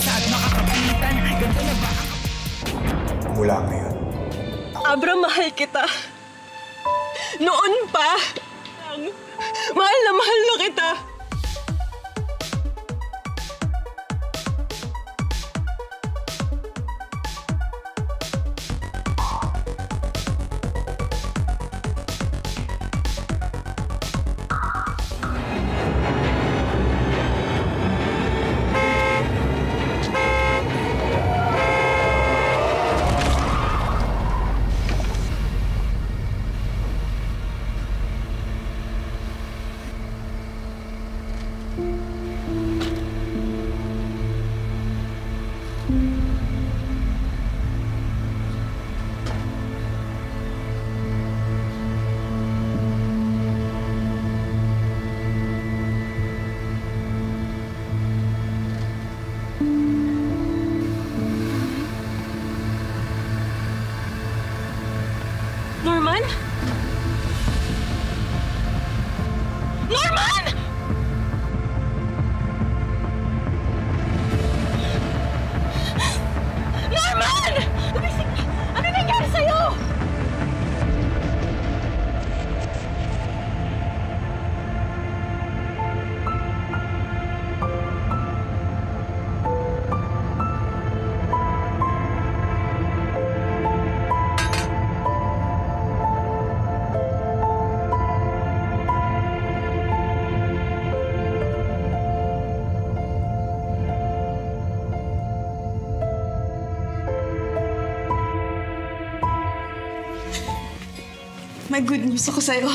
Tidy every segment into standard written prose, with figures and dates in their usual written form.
pag-asa at makakapitan. Ganto na ba? Mula ngayon. Abra, mahal kita. Noon pa. Mahal na kita. Norman? Norman! Norman! Ano nangyari sa'yo? May good news ako sa'yo.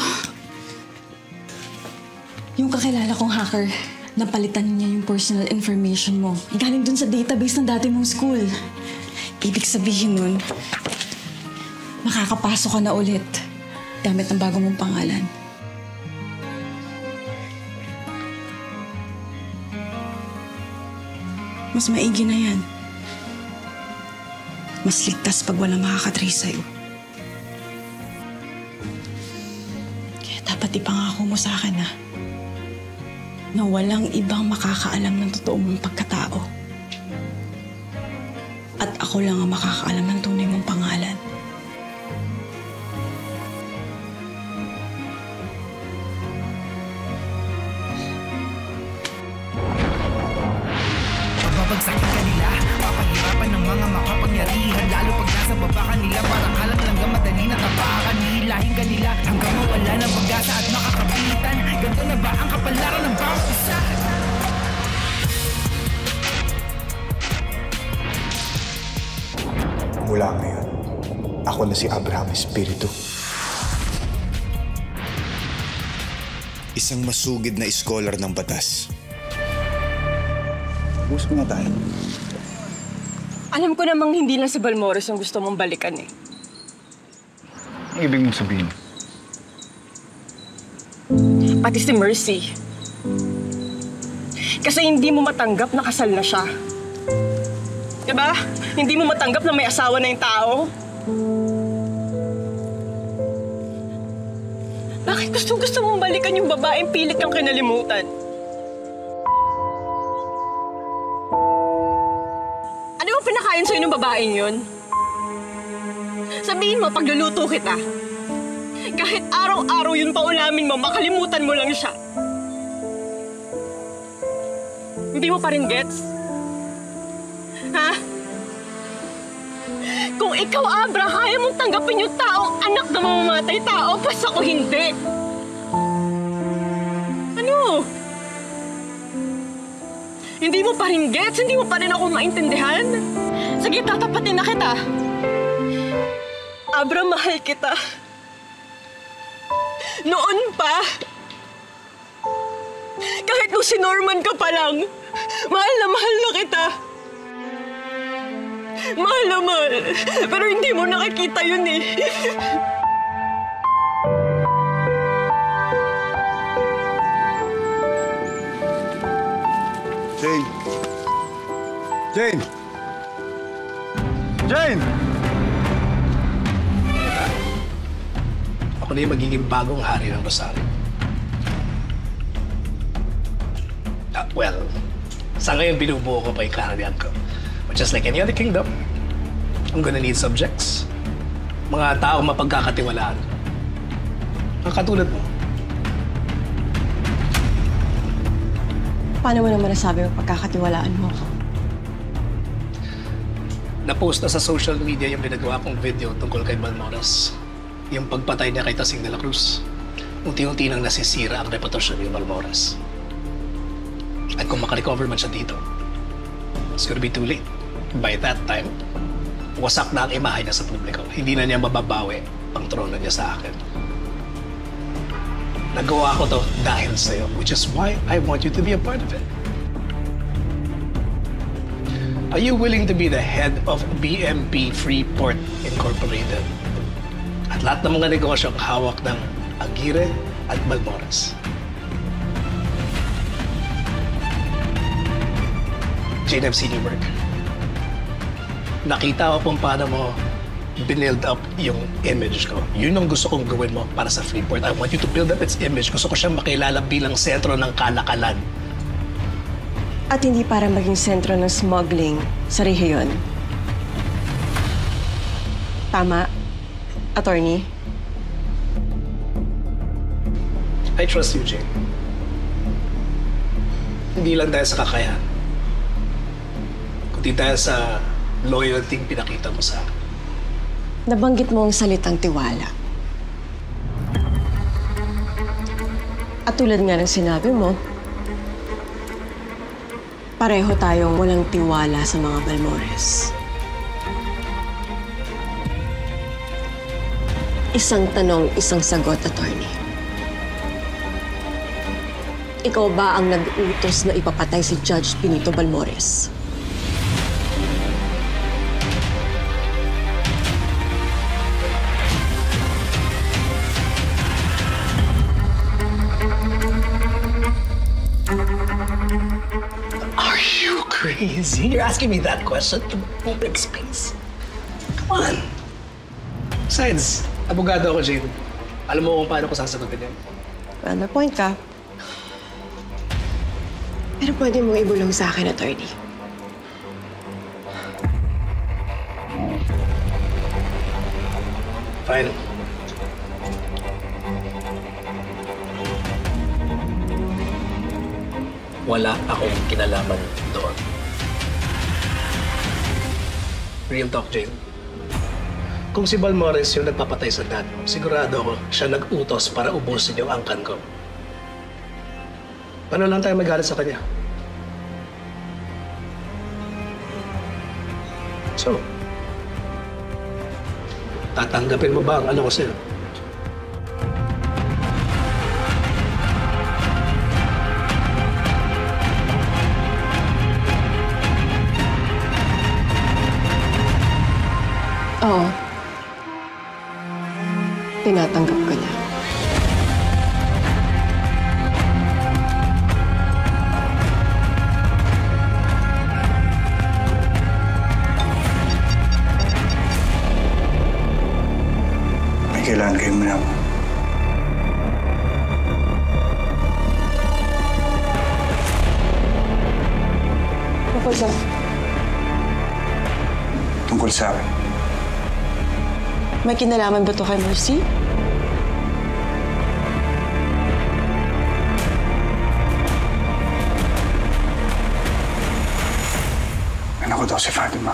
Yung kakilala kong hacker, napalitan niya yung personal information mo. Galing dun sa database ng dati mong school. Ibig sabihin nun, makakapasok ka na ulit gamit ng bago mong pangalan. Mas maigi na yan. Mas ligtas pag walang makakatrace sa'yo. Dapat ipangako mo sa akin na walang ibang makakaalam ng totoo mong pagkatao. At ako lang ang makakaalam ng tunay mong pangalan. Babagsakin ka nila, papahirapan ng mga makapangyarihan. Lalo pag nasa baba ka nila, parang halang langgang madali na tapakan. Nihilahin ka nila hanggang mawala ng pag-asa at makakapitan. Ganto na ba ang kapalaran ng bawat isa? Mula ngayon, ako na si Abraham Espiritu. Isang masugid na iskolar ng batas. Gusto nga tayo. Alam ko namang hindi lang si Balmores yung gusto mong balikan eh. Ang ibig mong sabihin? Pati si Mercy. Kasi hindi mo matanggap na kasal na siya. Diba? Hindi mo matanggap na may asawa na yung tao. Bakit gusto mong balikan yung babaeng pilit kang kinalimutan? Ano yung pinakain sa'yo ng babaeng yun? Sabihin mo, pagluluto kita. Kahit araw-araw yun paulamin mo, makalimutan mo lang siya. Hindi mo pa rin gets? Ha? Kung ikaw, Abra, kaya mong tanggapin yung taong anak na mamamatay tao, basta ako hindi. Ano? Hindi mo pa rin gets? Hindi mo pa rin ako maintindihan? Sige, tatapatin na kita. Abra, mahal kita. Noon pa. Kahit nung si Norman ka pa lang, mahal na kita. Mahal na mahal. Pero hindi mo nakikita yun eh. Jane! Jane! Jane! Ako na yung magiging bagong hari ng Rosario. Well, Sa ngayon, binubuo ko pa yung kaharian ko. But just like any other kingdom, I'm gonna need subjects. Mga taong mapagkakatiwalaan. Ang katulad mo. Paano mo naman nasabi yung pagkakatiwalaan mo? Na-post na sa social media yung pinagawa kong video tungkol kay Balmores. Yung pagpatay niya kay Tasing de la Cruz. Unti-unti nang nasisira ang reputasyon ni Balmores. At kung makarecover man siya dito, it's gonna be too late. By that time, wasak na ang imahe niya sa publiko. Hindi na niya mababawi ang trono niya sa akin. Nagawa ko to dahil sa'yo, which is why I want you to be a part of it. Are you willing to be the head of BMP Freeport Incorporated? At lahat ng mga negosyo ang hawak ng Aguirre at Balmores. Jane, I've seen your work. Nakita ko kung paano mo binild up yung image ko. Yun ang gusto kong gawin mo para sa Freeport. I want you to build up its image. Gusto ko siyang makilala bilang sentro ng kalakalan. At hindi para maging sentro ng smuggling sa rehiyon. Tama, attorney? I trust you, Jane. Hindi lang dahil sa kakayahan, kundi dahil sa loyalty pinakita mo sa akin. Nabanggit mo ang salitang tiwala. At tulad nga ng sinabi mo, pareho tayong walang tiwala sa mga Balmores. Isang tanong, isang sagot, attorney. Ikaw ba ang nag-utos na ipapatay si Judge Benito Balmores? Are you crazy? You're asking me that question in public space? Come on. Besides, abogado ako, Jane. Alam mo kung paano ko sasagutin yan. Well, may point ka. Pero pwede mong ibulong sa akin, attorney. Fine. Wala akong kinalaman doon. Real talk, Jane. Kung si Balmores yung nagpapatay sa dad mo, sigurado ako siya nag-utos para ubusin yung angkan ko. Paano lang tayo magalit sa kanya? So, tatanggapin mo ba ang ano ko sa'yo? Oo. Tinatanggap ko na. May kailangan kayo muna. Tungkol sa... Tungkol sa akin. May kinalaman ba ito kay Mercy? Anak ko daw si Fatima.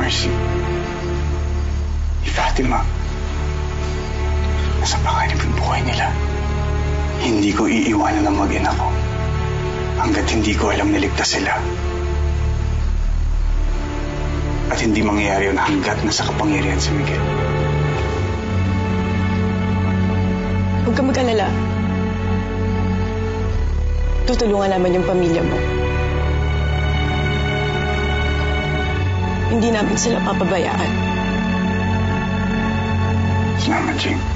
Mercy. Ni Fatima. Nasa pakanib yung buhay nila. Hindi ko iiwanan ang mag-ina ko hanggat hindi ko alam na ligtas sila. At hindi mangyayari yun hanggat nasa kapangyarihan si Miguel. Huwag ka mag-alala. Tutulungan naman yung pamilya mo. Hindi namin sila papabayaan. Salamat, Jing.